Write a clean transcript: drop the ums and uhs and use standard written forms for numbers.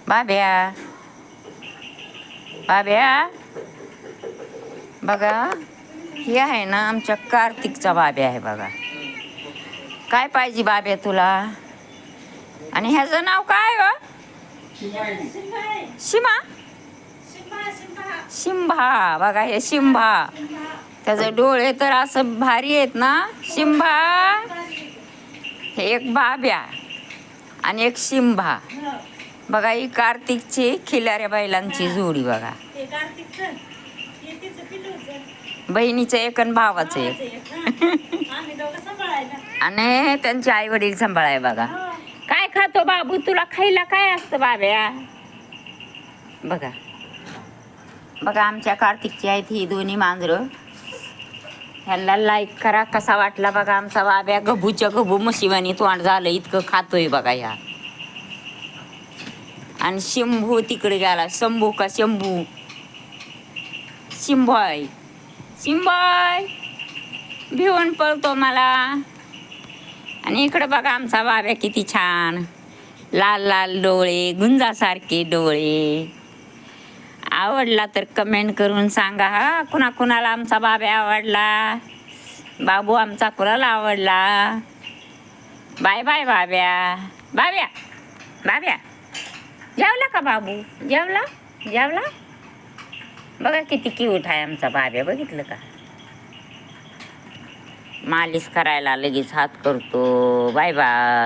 बाब्या बाब्या बघा, हे आहे ना आमच्या कार्तिकचा बाब्या आहे बघा. काय पाहिजे बाब्या तुला? आणि ह्याचं नाव काय ग? शिमा. शिंभा. बघा हे शिंभा. त्याचं डोळे तर असं भारी आहेत ना. शिंभा. हे एक बाब्या आणि एक शिंभा. बघा ही कार्तिकची खिलाऱ्या बैलांची जोडी बघा. बहिणीचं एक आणि भावाचं एक. आणि त्यांचे आई वडील सांभाळाय बघा. काय खातो बाबू? तुला खायला काय असतं बाब्या? बघा बघा आमच्या कार्तिकची आहेत ही दोन्ही मांजरं. ह्याला लाईक करा. कसा वाटला बघा आमचा बाब्या? गभूच्या गभू म्हशीवानी तोंड झालं इतकं खातोय बघा ह्या. आणि शंभू तिकडे गेला. शंभू का शंभू? शिंभाय. शिंभाय भिवून पळतो मला. आणि इकडं बघा आमचा बाब्या किती छान. लाल लाल डोळे, गुंजासारखे डोळे. आवडला तर कमेंट करून सांगा हा. कुणाकुणाला आमचा बाब्या आवडला? बाबू आमचा कुणाला आवडला? बाय बाय बाब्या. बाब्या बाब्या जेवला का बाबू? जेवला? जेवला? बघा किती क्यूट आहे आमचा बाब्या. बघितलं का? मालिश करायला लगेच हात करतो. Bye bye.